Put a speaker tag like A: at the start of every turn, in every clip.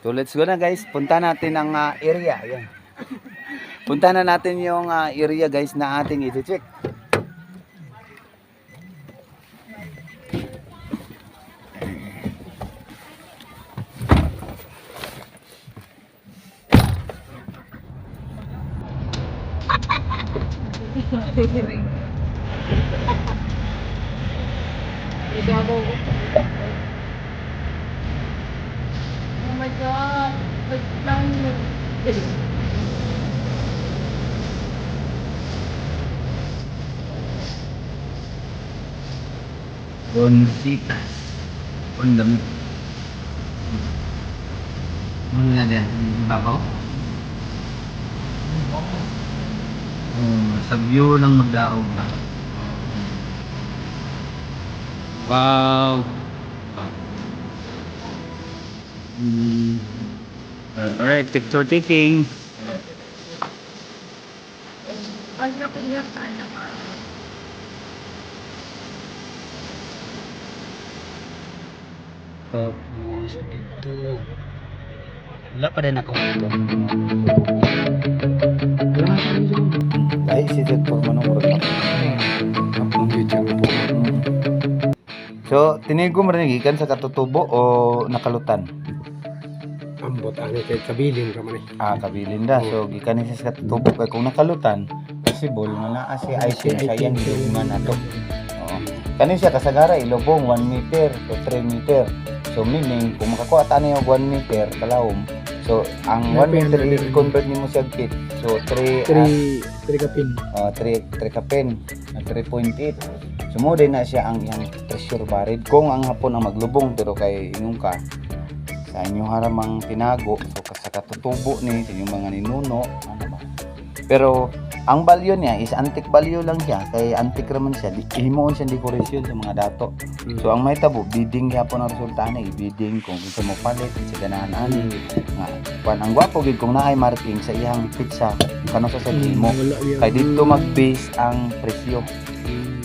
A: So let's go na guys. Punta natin ang area. Ayan. Punta na natin yung area guys na ating i-check.
B: Oh my God!
A: Bonsitas. Undang. Muna din. Babaw. Sa view ng magdaog na. Wow. Alright, picture taking.
B: Ang iyak ka naman.
A: Tapos dito. Wala pa rin ako dito. Dahil si Ted for manungurot na. Ang YouTube po. So, tinigo mo rin ikan sa katutubo o nakalutan?
C: Ambot ani kay kabilin ka man eh.
A: Kabilin da. So, gikan ni sa katutubo kay kung nakalutan, possible na naa si item sayang gilugman ato. Oo. Kani siya kasagara ilubong 1 meter to 3 meter. So meaning kung makakuha ta niyo 1 meter kalawom. So ang 1 meter i-convert nimo siya feet. So 3
C: kapin.
A: 3 kapin na 3.8. So mo din na siya ang iyang pressure buried kung ang hapon ang maglubong pero kay ingon ka sa inyo haramang tinago so sa katutubo ni sa inyong mga ninuno ano ba. Pero ang value niya is antique value lang siya kay antique raman siya himuon siya decoration sa mga dato. So ang may tabo bidding gyapon ang resulta na bidding kung gusto mo palit sa ganahan ani nga pan ang gwapo gid kung naay marking sa iyang pizza kano sa himo kay dito mag-base ang presyo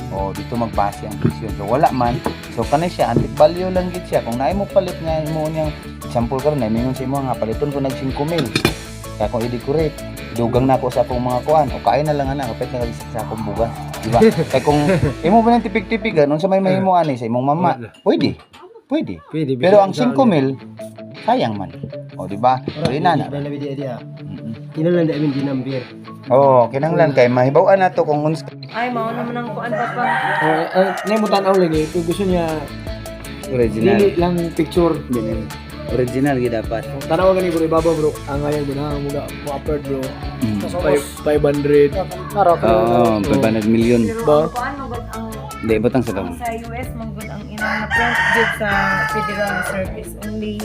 A: o dito mag-base ang presyo so wala man so kanay siya antique value lang gid siya kung naay mo palit nga himuon yang example karon na mingon sa imo nga paliton ko nag 5,000 kaya kung i-decorate dugang na ako sa akong mga kuan o kain na lang ana kapit na sa akong bugas di ba kay kung imo ba nang tipik-tipik ganon sa may mahimo ani sa imong mama pwede pero ang 5,000 sayang man o di ba so ina na
C: Kinahanglan da amin dinambir.
A: oh kinahanglan kay mahibaw-an nato kung uns
B: Ay, mao naman ang kuan papa.
C: Nay mo tan-aw lagi kung gusto niya
A: original
C: dili lang picture.
A: original gid dapat
C: Tanaw gani bro ibaba bro. Ang ngayon mo na mo upload bro. 500.
A: oh 500 million
B: Pero ang kuan mo gud ang
A: di butang sa tamo
B: sa US man gud ang inang na-print gud sa Federal Service. Only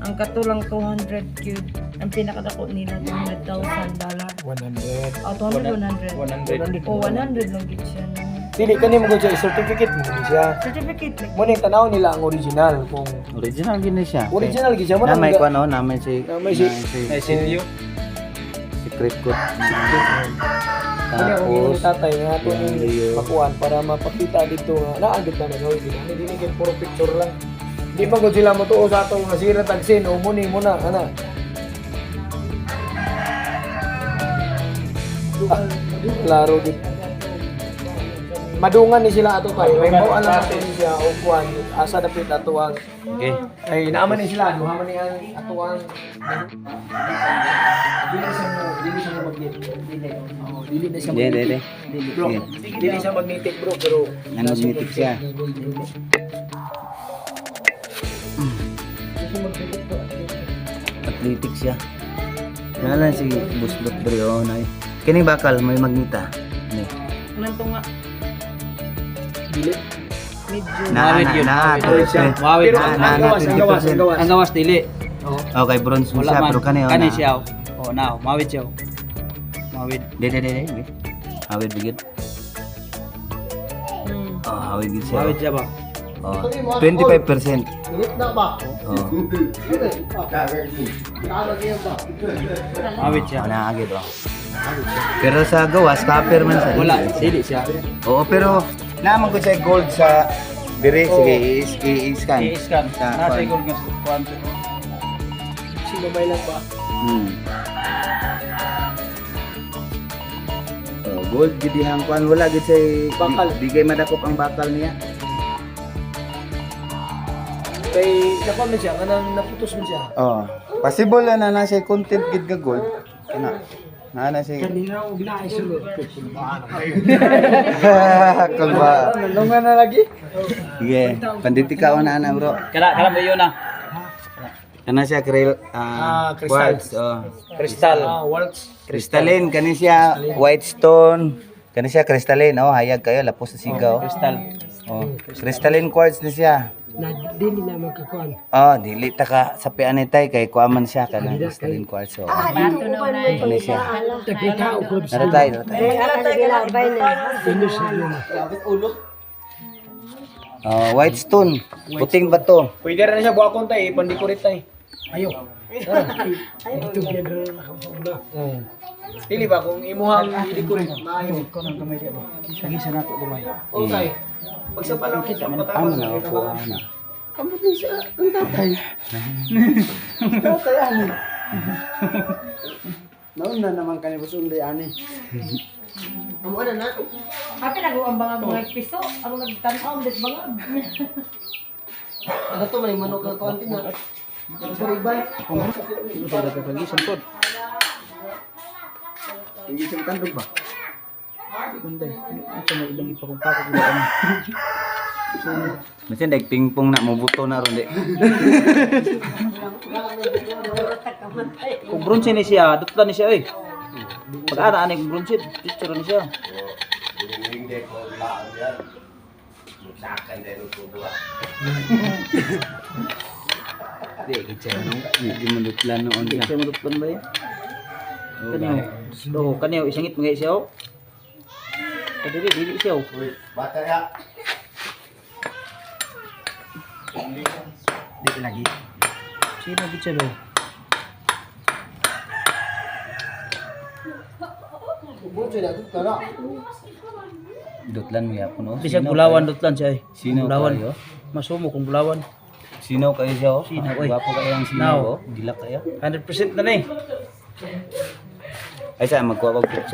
B: ang katulang 200 cube. Ang pinakadako nila $200,000.
C: 100.
B: 200, 100.
C: 100.
B: O 100 lang gid siya. No?
C: Dili kani mo gud siya certificate mo gud siya.
B: Certificate like
C: Mo ning tanaw nila ang original kung
A: original gid na siya
C: original gid siya mo
A: na
C: nang
A: may kuan na may si secret code
C: tapos
A: tapos
C: tatay nga ato
A: yung
C: ning
A: layer.
C: makuan para mapakita dito nga naagit na gawin din. Ano dili kay puro picture lang. Di pa gud sila motuo sa ato nga sira tagsin o muni mo na ana. Klaro gid. Madungan ni sila ato kay may mao alam nato ni siya o kuan asa dapit ato ang
A: okay
C: ay naaman ni sila duha man ni ang ato ang dili siya magnet dili na siya
A: dili
C: bro dili siya magnetic bro pero
A: magnetic siya athletic siya nalan si Buslot dre oh nay kini bakal may magneta ni
B: nanto nga
C: dili
B: medyo
C: Mawid pero ang gawas dili
A: okay bronze mo siya pero kani
D: Kani siya. Oh, now, mawid siya. Mawid.
A: de awid bigit awid gid siya
D: Mawid siya ba?
A: oh 25%
C: Ulit na ba?
A: oh
D: Mawid siya.
A: ana agad oh pero sa gawas copper man sa
D: Wala, dili siya.
A: oo pero naman ko sa gold sa dire sige i-scan
D: I-scan.
A: Sa
D: Nasa
A: kuwan.
D: ikon nga kuwan.
C: kasi gamay lang ba?
A: Oh, gold gid dihang kuan wala gid say
C: Bakal.
A: Di kay madakop ang bakal niya.
C: Kay napa man siya, kanang naputos man siya.
A: Oh, possible na siya content gid ka gold. Kana. Na siya.
C: Kanina og na isulod.
A: Kalba.
C: Nalungan na lagi.
A: Sige, panditi ka na bro.
D: Kala mo yun na.
A: Kana siya
C: Crystal.
A: quartz, oh.
D: Crystal.
C: Waltz.
A: Crystalline kani siya white stone. Kani siya crystalline oh, hayag kayo lapos sa sigaw.
D: Crystal.
A: Oh, crystalline quartz ni siya.
C: Na dili na magkakuan.
A: Oh, dili ta ka sa pianay tay kay kuaman siya kana crystalline quartz. Oh. Kani siya.
C: Tagkita og clubs.
A: Naratay. Oh, white stone. Puting bato.
C: Pwede ra na siya buakon tay, pandikurit tay. Ayo. Ito gero na nakapula. Dili ba kung imuhang idikurit, maayo ko nang gamay diya ba. Sige sa nato gamay. Okay. Pag sa palang kita man
A: Ano na ako ana.
C: Kamot ni siya ang tatay. Tatay ani. Naon na naman kani busunday ani. Amo na na.
B: Happy na ang mga piso. Ang nagtanaw des bangag.
C: Ano to may manok ka konti na. Sorry bye.
D: Para ka pagisan pod.
C: Hindi siya tandog ba?
D: Kunday. Ito na ilang ipakupako ko ano.
A: Macam dek pingpong nak mau buto na ron dek.
D: Kung bronze ni siya, dutlan ni siya eh. Pag ana ani kung bronze, picture ni siya.
A: Dek kecil di menutlan noon
D: Hindi
A: siya.
D: siya madutlan ba yan? Kaniyo. Oh, kaniyo isangit mga siya oh. Kadiri dili siya oh.
A: Bata ya.
D: Dili lagi. Sino gid siya no?
A: Dutlan mo yapon oh.
D: Di siya bulawan dutlan siya eh.
A: Sino
D: Bulawan.
A: kayo?
D: Masumo kung bulawan.
A: Sino kayo siya oh?
D: Sino, oy?
A: Gwapo kayo ang sino
D: Now.
A: oh? Gila kayo.
D: 100% na na eh.
A: Ay sa magkuha ko picture.